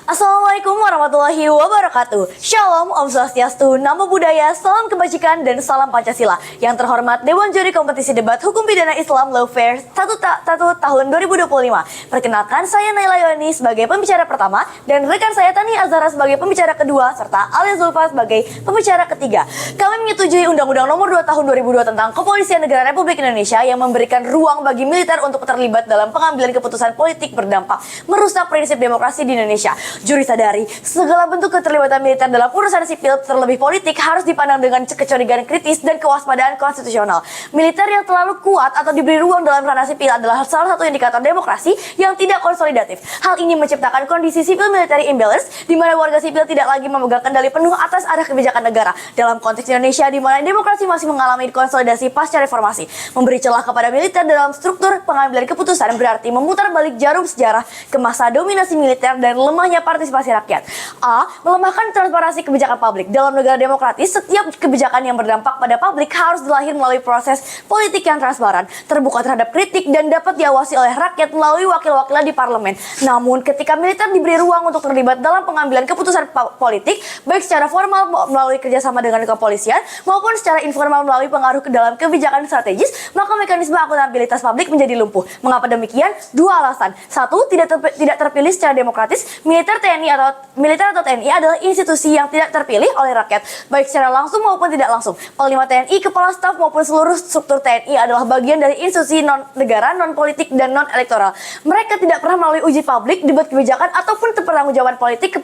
Assalamualaikum warahmatullahi wabarakatuh. Shalom, Om Swastiastu, Namo Buddhaya, salam kebajikan dan salam Pancasila. Yang terhormat Dewan Juri Kompetisi Debat Hukum Pidana Islam Lawfare 1 tahun 2025. Perkenalkan, saya Naila Yoni sebagai pembicara pertama dan rekan saya Tani Azhara sebagai pembicara kedua serta Alia Zulfa sebagai pembicara ketiga. Kami menyetujui Undang-Undang Nomor 2 Tahun 2002 tentang Kepolisian Negara Republik Indonesia yang memberikan ruang bagi militer untuk terlibat dalam pengambilan keputusan politik berdampak merusak prinsip demokrasi di Indonesia. Juri sadari, segala bentuk keterlibatan militer dalam urusan sipil terlebih politik harus dipandang dengan kecurigaan kritis dan kewaspadaan konstitusional. Militer yang terlalu kuat atau diberi ruang dalam ranah sipil adalah salah satu indikator demokrasi yang tidak konsolidatif. Hal ini menciptakan kondisi sipil military imbalance di mana warga sipil tidak lagi memegang kendali penuh atas arah kebijakan negara. Dalam konteks Indonesia di mana demokrasi masih mengalami konsolidasi pasca reformasi, memberi celah kepada militer dalam struktur pengambilan keputusan berarti memutar balik jarum sejarah ke masa dominasi militer dan lemahnya partisipasi rakyat. A. Melemahkan transparansi kebijakan publik. Dalam negara demokratis, setiap kebijakan yang berdampak pada publik harus dilahir melalui proses politik yang transparan, terbuka terhadap kritik, dan dapat diawasi oleh rakyat melalui wakil-wakilnya di parlemen. Namun, ketika militer diberi ruang untuk terlibat dalam pengambilan keputusan politik, baik secara formal melalui kerjasama dengan kepolisian, maupun secara informal melalui pengaruh ke dalam kebijakan strategis, maka mekanisme akuntabilitas publik menjadi lumpuh. Mengapa demikian? Dua alasan. Satu, tidak terpilih secara demokratis. Militer atau TNI adalah institusi yang tidak terpilih oleh rakyat, baik secara langsung maupun tidak langsung. Panglima TNI, Kepala Staf maupun seluruh struktur TNI adalah bagian dari institusi non-negara, non-politik, dan non-elektoral. Mereka tidak pernah melalui uji publik, debat kebijakan, ataupun pertanggungjawaban politik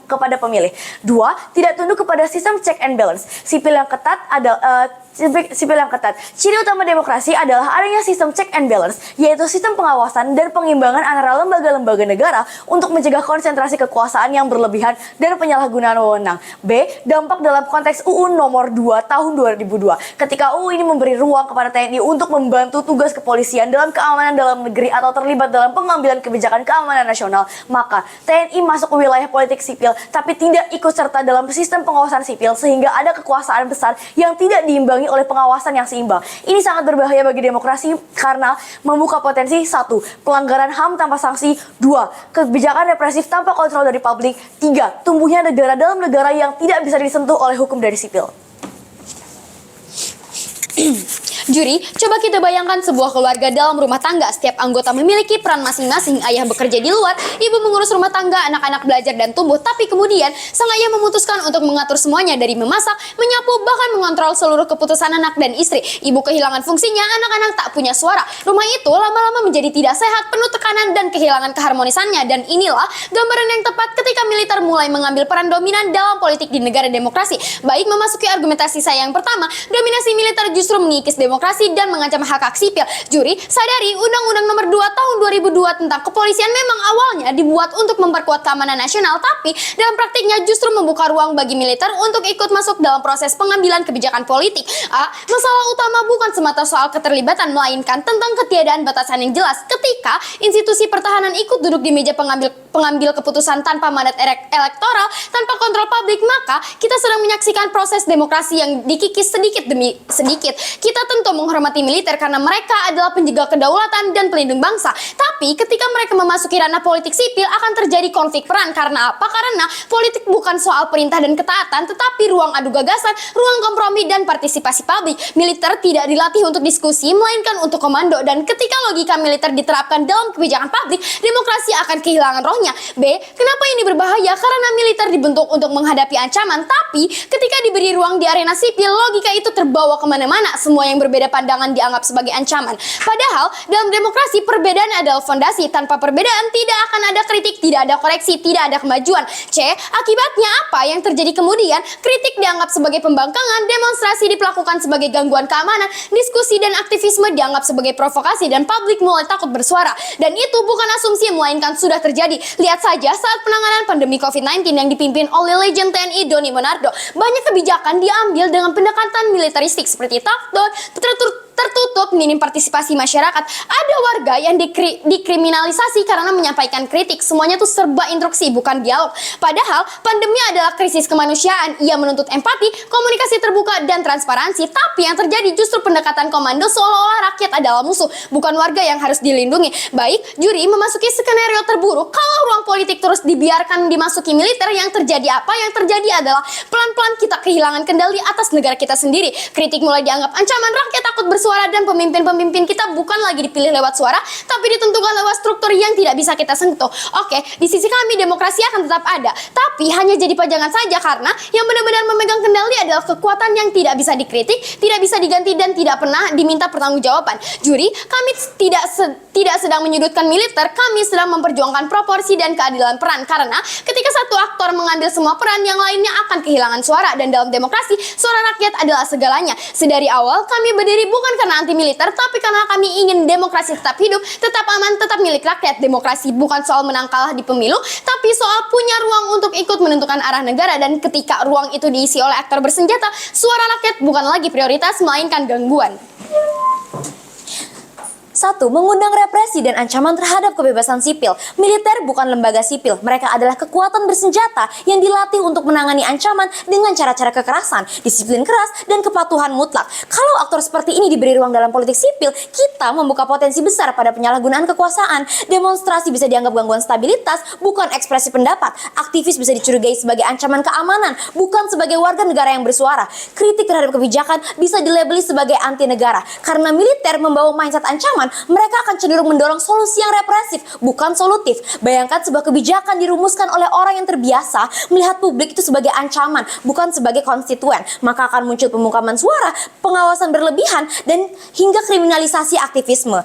kepada pemilih. Dua, tidak tunduk kepada sistem check and balance. Sipil yang ketat adalah Ciri utama demokrasi adalah adanya sistem check and balance, yaitu sistem pengawasan dan pengimbangan antara lembaga-lembaga negara untuk mencegah konsentrasi kekuasaan yang berlebihan dan penyalahgunaan wewenang. B. Dampak dalam konteks UU Nomor 2 Tahun 2002. Ketika UU ini memberi ruang kepada TNI untuk membantu tugas kepolisian dalam keamanan dalam negeri atau terlibat dalam pengambilan kebijakan keamanan nasional, maka TNI masuk ke wilayah politik sipil tapi tidak ikut serta dalam sistem pengawasan sipil sehingga ada kekuasaan besar yang tidak diimbangi oleh pengawasan yang seimbang. Ini sangat berbahaya bagi demokrasi karena membuka potensi 1. Pelanggaran HAM tanpa sanksi. 2. Kebijakan represif tanpa kontrol dari publik. 3. Tumbuhnya negara dalam negara yang tidak bisa disentuh oleh hukum dari sipil. Juri, coba kita bayangkan sebuah keluarga dalam rumah tangga. Setiap anggota memiliki peran masing-masing. Ayah bekerja di luar, ibu mengurus rumah tangga, anak-anak belajar dan tumbuh. Tapi kemudian, sang ayah memutuskan untuk mengatur semuanya dari memasak, menyapu, bahkan mengontrol seluruh keputusan anak dan istri. Ibu kehilangan fungsinya, anak-anak tak punya suara. Rumah itu lama-lama menjadi tidak sehat, penuh tekanan dan kehilangan keharmonisannya. Dan inilah gambaran yang tepat ketika militer mulai mengambil peran dominan dalam politik di negara demokrasi. Baik, memasuki argumentasi saya yang pertama, dominasi militer justru mengikis demokrasi dan mengancam hak-hak sipil. Juri, sadari Undang-Undang Nomor 2 Tahun 2002 tentang kepolisian memang awalnya dibuat untuk memperkuat keamanan nasional, tapi dalam praktiknya justru membuka ruang bagi militer untuk ikut masuk dalam proses pengambilan kebijakan politik. A. Masalah utama bukan semata soal keterlibatan, melainkan tentang ketiadaan batasan yang jelas. Ketika institusi pertahanan ikut duduk di meja pengambil keputusan tanpa mandat elektoral, tanpa kontrol publik, maka kita sedang menyaksikan proses demokrasi yang dikikis sedikit demi sedikit. Kita tentu menghormati militer karena mereka adalah penjaga kedaulatan dan pelindung bangsa. Tapi ketika mereka memasuki ranah politik sipil akan terjadi konflik peran. Karena apa? Karena politik bukan soal perintah dan ketaatan, tetapi ruang adu gagasan, ruang kompromi dan partisipasi publik. Militer tidak dilatih untuk diskusi, melainkan untuk komando. Dan ketika logika militer diterapkan dalam kebijakan publik, demokrasi akan kehilangan rohnya. B. Kenapa ini berbahaya? Karena militer dibentuk untuk menghadapi ancaman, tapi ketika diberi ruang di arena sipil, logika itu terbawa kemana-mana. Semua yang berbeda pandangan dianggap sebagai ancaman. Padahal dalam demokrasi perbedaan adalah fondasi. Tanpa perbedaan tidak akan ada kritik, tidak ada koreksi, tidak ada kemajuan. C. Akibatnya apa yang terjadi kemudian? Kritik dianggap sebagai pembangkangan, demonstrasi diperlakukan sebagai gangguan keamanan, diskusi dan aktivisme dianggap sebagai provokasi, dan publik mulai takut bersuara. Dan itu bukan asumsi, melainkan sudah terjadi. Lihat saja saat penanganan pandemi COVID-19 yang dipimpin oleh legend TNI Doni Monardo. Banyak kebijakan diambil dengan pendekatan militeristik seperti lockdown, tertutup, minim partisipasi masyarakat. Ada warga yang dikriminalisasi karena menyampaikan kritik. Semuanya tuh serba instruksi, bukan dialog. Padahal pandemi adalah krisis kemanusiaan. Ia menuntut empati, komunikasi terbuka, dan transparansi. Tapi yang terjadi justru pendekatan komando seolah-olah rakyat adalah musuh, bukan warga yang harus dilindungi. Baik, juri memasuki skenario terburuk. Kalau ruang politik terus dibiarkan dimasuki militer, yang terjadi apa? Yang terjadi adalah pelan-pelan kita kehilangan kendali atas negara kita sendiri. Kritik mulai dianggap ancaman, rakyat takut bersuara, dan pemimpin-pemimpin kita bukan lagi dipilih lewat suara, tapi ditentukan lewat struktur yang tidak bisa kita sentuh. Oke, di sisi kami demokrasi akan tetap ada, tapi hanya jadi pajangan saja karena yang benar-benar memegang kendali adalah kekuatan yang tidak bisa dikritik, tidak bisa diganti, dan tidak pernah diminta pertanggungjawaban. Juri, kami tidak sedang menyudutkan militer, kami sedang memperjuangkan proporsi dan keadilan peran, karena ketika satu aktor mengambil semua peran, yang lainnya akan kehilangan suara, dan dalam demokrasi suara rakyat adalah segalanya. Sedari awal kami berdiri bukan karena anti militer, tapi karena kami ingin demokrasi tetap hidup, tetap aman, tetap milik rakyat. Demokrasi bukan soal menang kalah di pemilu, tapi soal punya ruang untuk ikut menentukan arah negara, dan ketika ruang itu diisi oleh aktor bersenjata, suara rakyat bukan lagi prioritas melainkan gangguan. 1. Mengundang represi dan ancaman terhadap kebebasan sipil. Militer bukan lembaga sipil, mereka adalah kekuatan bersenjata yang dilatih untuk menangani ancaman dengan cara-cara kekerasan, disiplin keras, dan kepatuhan mutlak. Kalau aktor seperti ini diberi ruang dalam politik sipil, kita membuka potensi besar pada penyalahgunaan kekuasaan. Demonstrasi bisa dianggap gangguan stabilitas, bukan ekspresi pendapat. Aktivis bisa dicurigai sebagai ancaman keamanan, bukan sebagai warga negara yang bersuara. Kritik terhadap kebijakan bisa dilabeli sebagai anti negara. Karena militer membawa mindset ancaman, mereka akan cenderung mendorong solusi yang represif, bukan solutif. Bayangkan sebuah kebijakan dirumuskan oleh orang yang terbiasa melihat publik itu sebagai ancaman, bukan sebagai konstituen. Maka akan muncul pemungkaman suara, pengawasan berlebihan, dan hingga kriminalisasi aktivisme.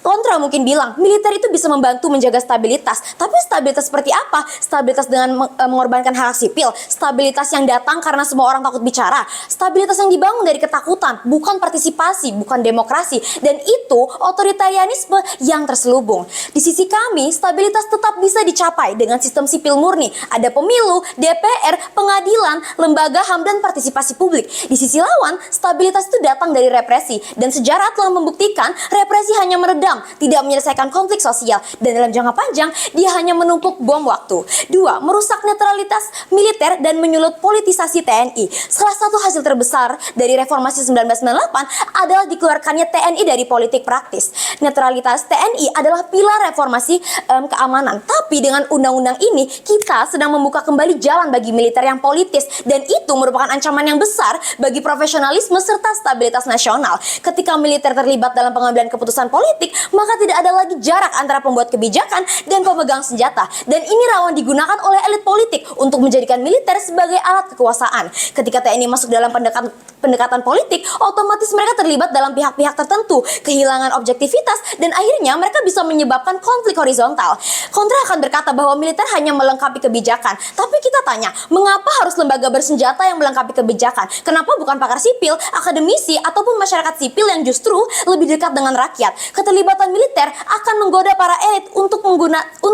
Kontra mungkin bilang, militer itu bisa membantu menjaga stabilitas. Tapi stabilitas seperti apa? Stabilitas dengan mengorbankan hak sipil. Stabilitas yang datang karena semua orang takut bicara. Stabilitas yang dibangun dari ketakutan, bukan partisipasi, bukan demokrasi. Dan itu otoritarianisme yang terselubung. Di sisi kami, stabilitas tetap bisa dicapai dengan sistem sipil murni. Ada pemilu, DPR, pengadilan, lembaga HAM, dan partisipasi publik. Di sisi lawan, stabilitas itu datang dari represi. Dan sejarah telah membuktikan represi hanya meredam, tidak menyelesaikan konflik sosial, dan dalam jangka panjang dia hanya menumpuk bom waktu. 2. Merusak netralitas militer dan menyulut politisasi TNI. Salah satu hasil terbesar dari reformasi 1998 adalah dikeluarkannya TNI dari politik praktis. Netralitas TNI adalah pilar reformasi keamanan. Tapi dengan undang-undang ini kita sedang membuka kembali jalan bagi militer yang politis, dan itu merupakan ancaman yang besar bagi profesionalisme serta stabilitas nasional. Ketika militer terlibat dalam pengambilan keputusan politik, maka tidak ada lagi jarak antara pembuat kebijakan dan pemegang senjata. Dan ini rawan digunakan oleh elit politik untuk menjadikan militer sebagai alat kekuasaan. Ketika TNI masuk dalam pendekatan politik, otomatis mereka terlibat dalam pihak-pihak tertentu, kehilangan objektivitas, dan akhirnya mereka bisa menyebabkan konflik horizontal. Kontra akan berkata bahwa militer hanya melengkapi kebijakan. Tapi kita tanya, mengapa harus lembaga bersenjata yang melengkapi kebijakan? Kenapa bukan pakar sipil, akademisi, ataupun masyarakat sipil yang justru lebih dekat dengan rakyat? Keterlibatan militer akan menggoda para elit untuk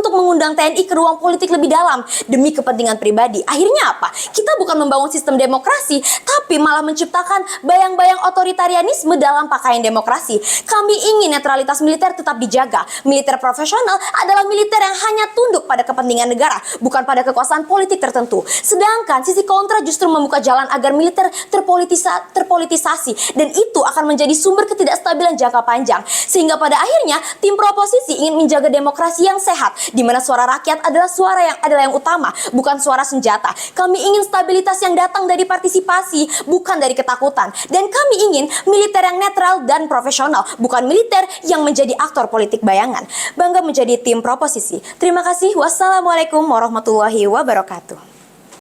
mengundang TNI ke ruang politik lebih dalam demi kepentingan pribadi. Akhirnya apa? Kita bukan membangun sistem demokrasi, tapi malah menciptakan bayang-bayang otoritarianisme dalam pakaian demokrasi. Kami ingin netralitas militer tetap dijaga. Militer profesional adalah militer yang hanya tunduk pada kepentingan negara, bukan pada kekuasaan politik tertentu. Sedangkan sisi kontra justru membuka jalan agar militer terpolitisasi, dan itu akan menjadi sumber ketidakstabilan jangka panjang. Sehingga pada akhirnya tim proposisi ingin menjaga demokrasi yang sehat, di mana suara rakyat adalah yang utama, bukan suara senjata. Kami ingin stabilitas yang datang dari partisipasi, bukan dari ketakutan. Dan kami ingin militer yang netral dan profesional, bukan militer yang menjadi aktor politik bayangan. Bangga menjadi tim proposisi. Terima kasih. Wassalamualaikum warahmatullahi wabarakatuh.